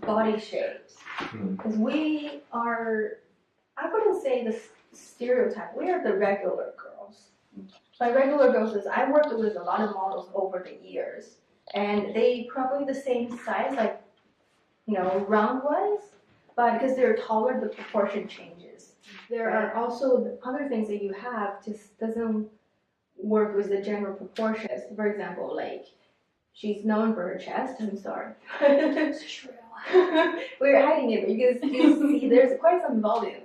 body shapes. Because we are, I wouldn't say the stereotype, we are the regular girls. By regular girls is I worked with a lot of models over the years, and they probably the same size, like, round wise, but because they're taller, the proportion changes. There are also other things that you have just doesn't work with the general proportions. For example, like, she's known for her chest. I'm sorry. It's true. We're hiding it, but you can see there's quite some volume.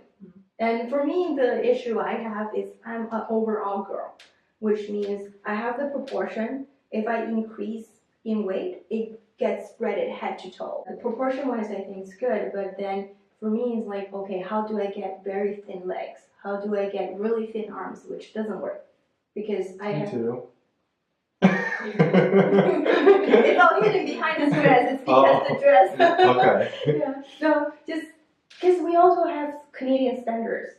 And for me, the issue I have is I'm an overall girl, which means I have the proportion. If I increase in weight, it gets spread head to toe. The proportion-wise, I think it's good, but then for me, it's like, okay, how do I get very thin legs? How do I get really thin arms, which doesn't work because I have. too. It's all hidden behind the dress. It's because the dress. Okay. Yeah. No, just because we also have Canadian standards.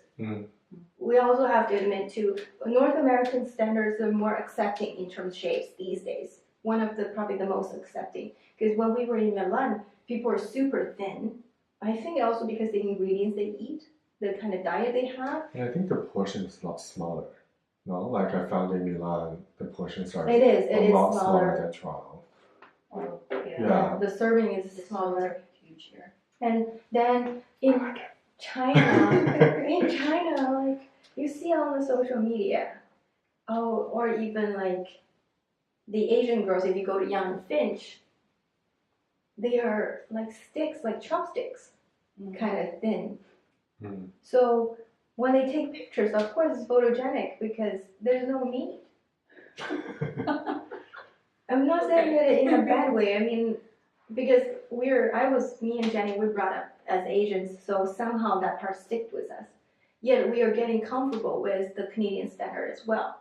We also have to admit too, North American standards are more accepting in terms of shapes these days. One of the probably the most accepting. Because when we were in Milan, people are super thin. I think also because the ingredients they eat, the kind of diet they have. And I think the portion is a lot smaller. No, like I found in Milan, the portions are It is lot smaller smaller than Toronto. Oh, Yeah. The serving is This smaller. are huge here. And then in China, like you see on the social media, or even like the Asian girls, if you go to Young and Finch, they are like sticks, like chopsticks, kind of thin. So when they take pictures, of course it's photogenic because there's no meat. I'm not saying it in a bad way. I mean, because me and Jenny, we brought up as Asians, so somehow that part sticked with us. Yet we are getting comfortable with the Canadian standard as well.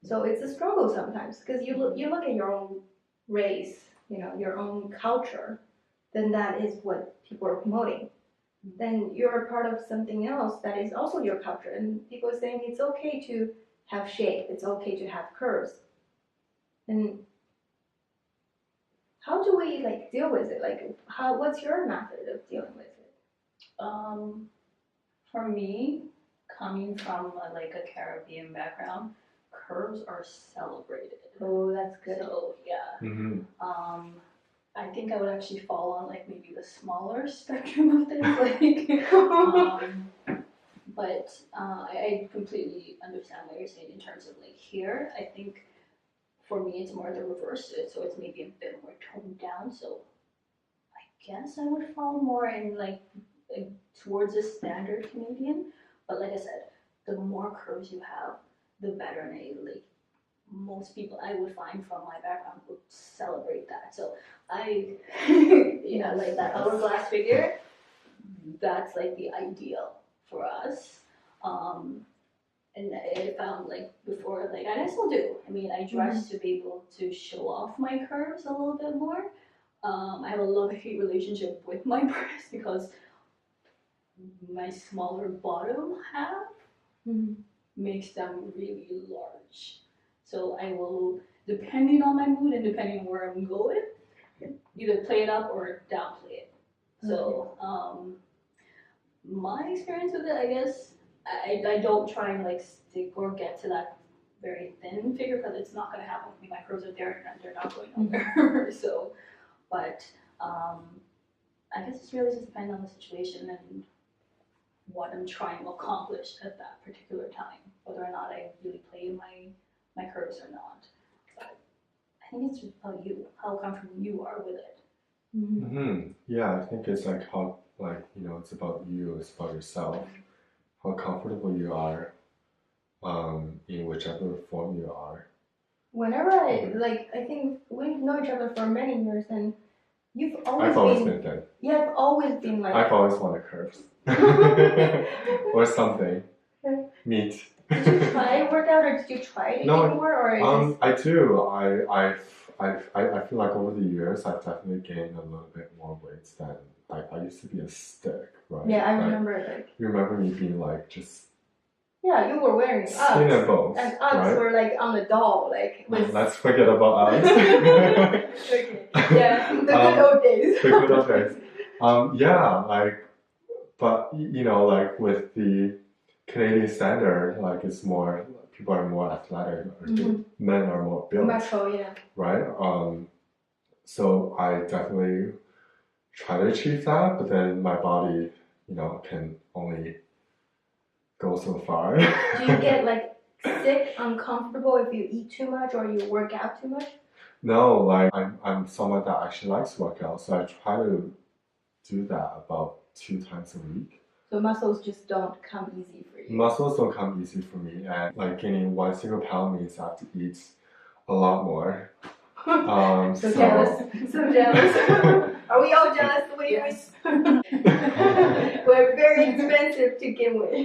So it's a struggle sometimes because you look at your own race, your own culture, then that is what people are promoting. Then you're a part of something else that is also your culture, and people are saying it's okay to have shape, it's okay to have curves. And how do we deal with it? What's your method of dealing with it? For me, coming from a Caribbean background, curves are celebrated. Oh, that's good. So yeah. I think I would actually fall on maybe the smaller spectrum of this. But I completely understand what you're saying in terms of here. I think for me it's more the reverse. So it's maybe a bit more toned down. So I guess I would fall more in towards a standard Canadian. But like I said, the more curves you have, the better. And most people I would find from my background would celebrate that. So I, that hourglass figure, that's the ideal for us. And I found before, and I still do. I mean, I dress to be able to show off my curves a little bit more. I have a love-hate relationship with my breasts because my smaller bottom half makes them really large. So I will, depending on my mood and depending on where I'm going, either play it up or downplay it. So my experience with it, I guess, I don't try and stick or get to that very thin figure because it's not going to happen with me. My curves are there and they're not going nowhere. So, but I guess it's really just depending on the situation and what I'm trying to accomplish at that particular time, whether or not I really play my curves or not. But I think it's just about you, how comfortable you are with it. Yeah, I think it's how it's about you, it's about yourself, how comfortable you are in whichever form you are. Whenever I think we know each other for many years, and I've always been thin. Yeah, I've always been I've always wanted curves. Or something. Meat. Did you try workout or did you try anything more or I do. I feel like over the years I've definitely gained a little bit more weight than I used to be a stick, right? Yeah, I remember You remember me being just. Yeah, you were wearing skin and bones. And Uggs were on the doll, with. Let's forget about Uggs. Okay. Yeah, the good old days. The good old days. Yeah, like, but you know, like with the Canadian standard, like it's more people are more athletic, or men are more built, Macho, yeah. right? So I definitely try to achieve that, but then my body, you know, can only go so far. Do you get like sick, uncomfortable if you eat too much or you work out too much? No, like I'm someone that actually likes to work out, so I try to do that about 2 times a week. So muscles just don't come easy for you. Muscles don't come easy for me, and like gaining 1 single pound means I have to eat a lot more. So jealous. So jealous. Are we all jealous? Yes. We're very expensive to begin with.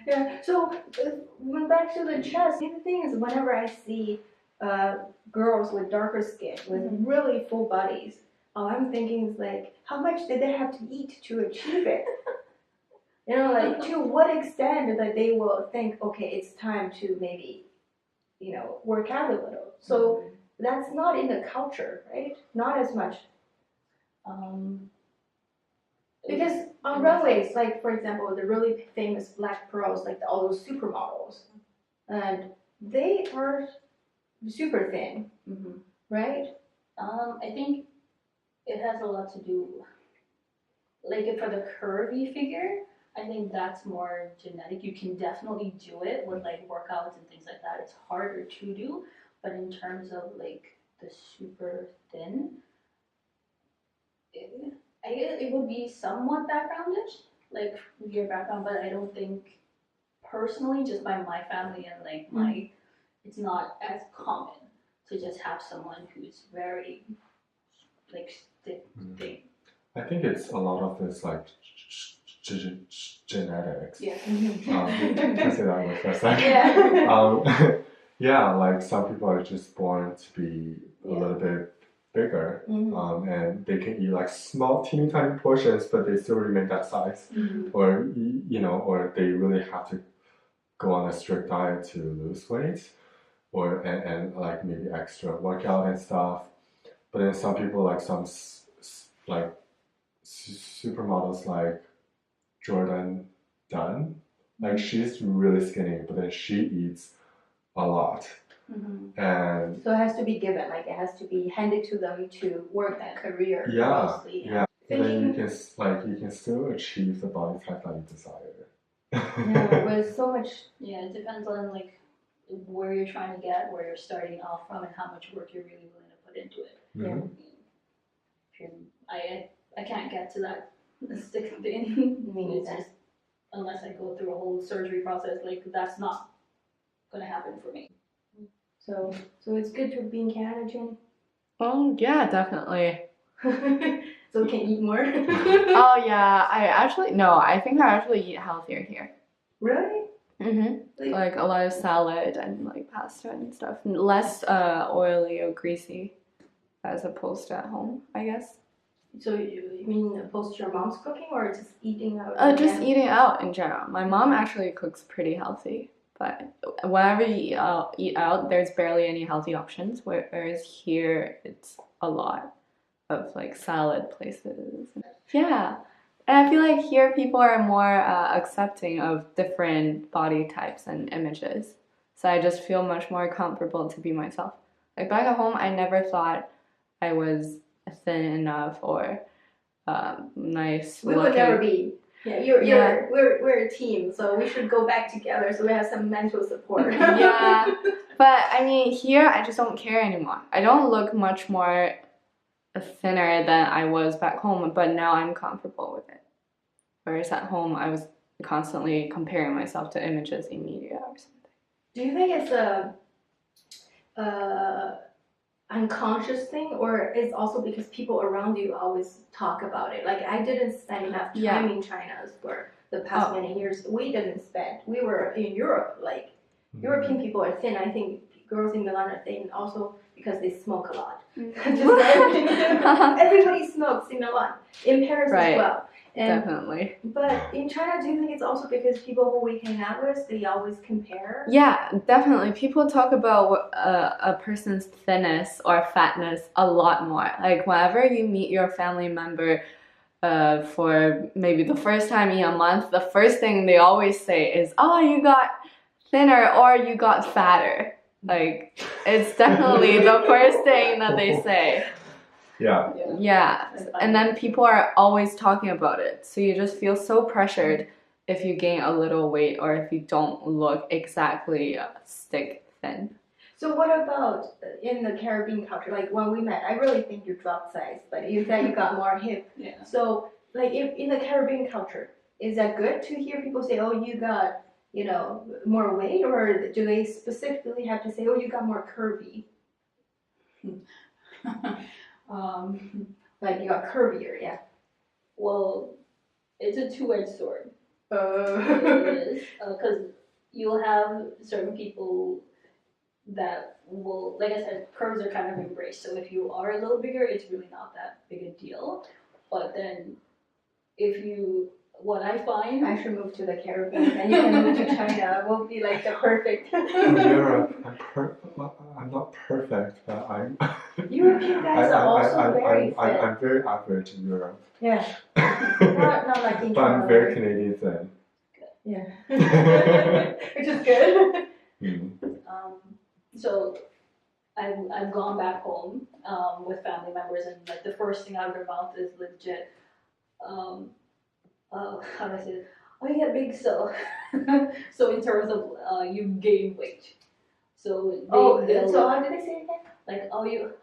Yeah. So when back to the chest, the thing is, whenever I see girls with darker skin with really full bodies, all I'm thinking is like, how much did they have to eat to achieve it? You know, like to what extent that they will think, okay, it's time to maybe, you know, work out a little. So that's not in the culture, right? Not as much. Because on runways, like for example, the really famous black pearls, like all those supermodels, and they are super thin, right? I think it has a lot to do, like for the curvy figure, I think that's more genetic. You can definitely do it with like workouts and things like that. It's harder to do, but in terms of like the super thin, it would be somewhat backgroundish, like your background, but I don't think personally, just by my family and like my, it's not as common to just have someone who's very like thin. I think it's a lot of this like genetics. Yeah. Can I say that word for a second? Yeah. Yeah, like some people are just born to be a little bit bigger, and they can eat like small, teeny tiny portions, but they still remain that size. Or you know, or they really have to go on a strict diet to lose weight, or and like maybe extra workout and stuff. But then some people, like some like supermodels like Jordan Dunn, like she's really skinny, but then she eats a lot. And so it has to be given, like it has to be handed to them to work that career closely. Yeah. Then you can still achieve the body type that you desire. Yeah, with so much. Yeah, it depends on like where you're trying to get, where you're starting off from, and how much work you're really willing to put into it. I can't get to that stick thin. It's just, unless I go through a whole surgery process, like that's not gonna happen for me. So it's good to be in Canada, Jenny. Oh yeah, definitely. So we can eat more. Oh yeah, I think I actually eat healthier here. Really? Like a lot of salad and like pasta and stuff, less oily or greasy, as opposed to at home, I guess. So you mean opposed to your mom's cooking, or just eating out? Just eating out in general. My mom actually cooks pretty healthy, but whenever you eat out, there's barely any healthy options. Whereas here, it's a lot of like salad places. Yeah, and I feel like here people are more accepting of different body types and images. So I just feel much more comfortable to be myself. Like back at home, I never thought I was thin enough or nice. We would never be. Yeah, we're a team, so we should go back together so we have some mental support. Yeah, but I mean here I just don't care anymore. I don't look much more thinner than I was back home, but now I'm comfortable with it. Whereas at home I was constantly comparing myself to images in media or something. Do you think it's a unconscious thing, or it's also because people around you always talk about it? Like I didn't spend enough time in China for the past many years. We didn't spend. We were in Europe. Like European people are thin. I think girls in Milan are thin also because they smoke a lot. Everybody smokes in Milan, in Paris as well. And Definitely. but in China, do you think it's also because people who we hang out with, they always compare? Yeah, definitely. People talk about a person's thinness or fatness a lot more. Like whenever you meet your family member for maybe the first time in a month, the first thing they always say is, "Oh, you got thinner or you got fatter." Like it's definitely the first thing that they say. Yeah. Yeah, and then people are always talking about it. So you just feel so pressured if you gain a little weight or if you don't look exactly stick thin. So what about in the Caribbean culture? Like when we met, I really think you dropped size, but you said you got more hip. Yeah. So like if in the Caribbean culture, is that good to hear people say, "Oh, you got, you know, more weight," or do they specifically have to say, "Oh, you got more curvy," like you got curvier? Yeah. Well, it's a two-edged sword. It Uh, is because you'll have certain people that will, like I said, curves are kind of embraced. So if you are a little bigger, it's really not that big a deal. But then if you, what I find, I should move to the Caribbean, and you can move to China. We'll be like the perfect. In Europe, I'm not perfect, but I'm. European guys are also very fit. I'm very average in Europe. Yeah. Not like in But I'm China. very Canadian thin. Yeah. Which is good. Mm. so I've gone back home with family members, and like the first thing out of their mouth is legit. How do I say it? Oh, you get big, so so in terms of you gain weight. So So how did they say it again? like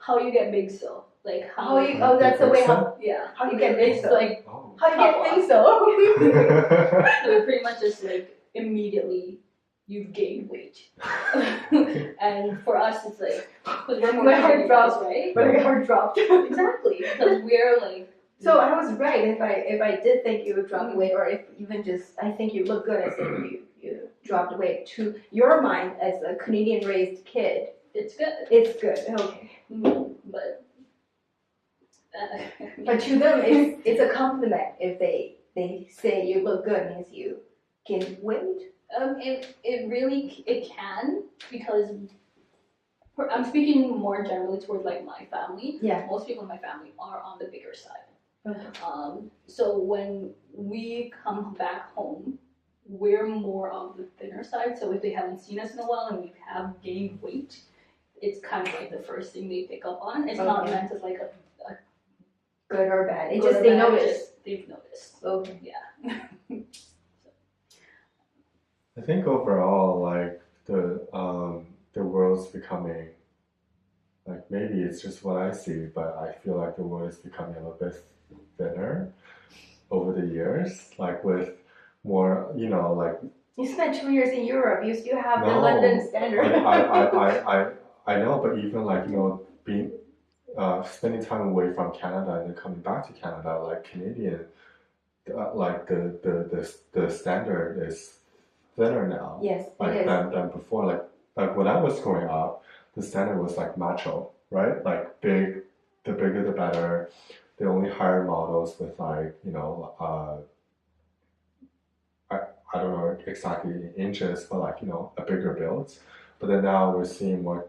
how you get big, so like how How you? Oh, that's the way how yeah how you get big. So like Oh. how you get big? So. so pretty much just like immediately you've gained weight. And for us it's like because we're more My heart confident, dropped. right? But my heart dropped. Exactly, because we're like So I was right if I did think you would drop weight, or if even just I think you look good as if you dropped weight. To your mind, as a Canadian raised kid, it's good. it's good. Okay. But But to them, it's a compliment if they say you look good means you gain weight. it really it can because I'm speaking more generally towards like my family. Yeah. Most people in my family are on the bigger side. Okay. So when we come back home, we're more on the thinner side. So if they haven't seen us in a while and we have gained weight, it's kind of like the first thing they pick up on. It's not Okay. meant as like a Good or bad. It's good just or they bad, notice. just they've noticed. Okay. Yeah. I think overall, like the world's becoming, like maybe it's just what I see, but I feel like the world is becoming a little bit thinner over the years, like with more, you know, like. You spent 2 years in Europe. You still have the No, London standard. I know, but even like, you know, being spending time away from Canada and then coming back to Canada, like Canadian, like the standard is thinner now. Yes, Like it is. than before. Like when I was growing up, the standard was like macho, right? Like big, the bigger the better. They only hire models with like, you know, I don't know exactly in inches, but like, you know, a bigger build. But then now we're seeing more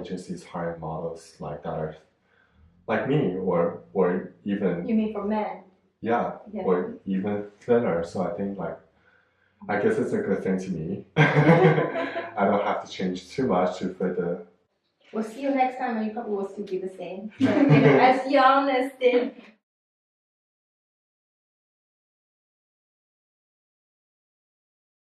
agencies hiring models like that are like me or even You mean for men? yeah, Yeah. or even thinner. So I think like I guess it's a good thing to me. I don't have to change too much to fit the. We'll see you next time, and you probably will still be the same. So, you know, as young as thin.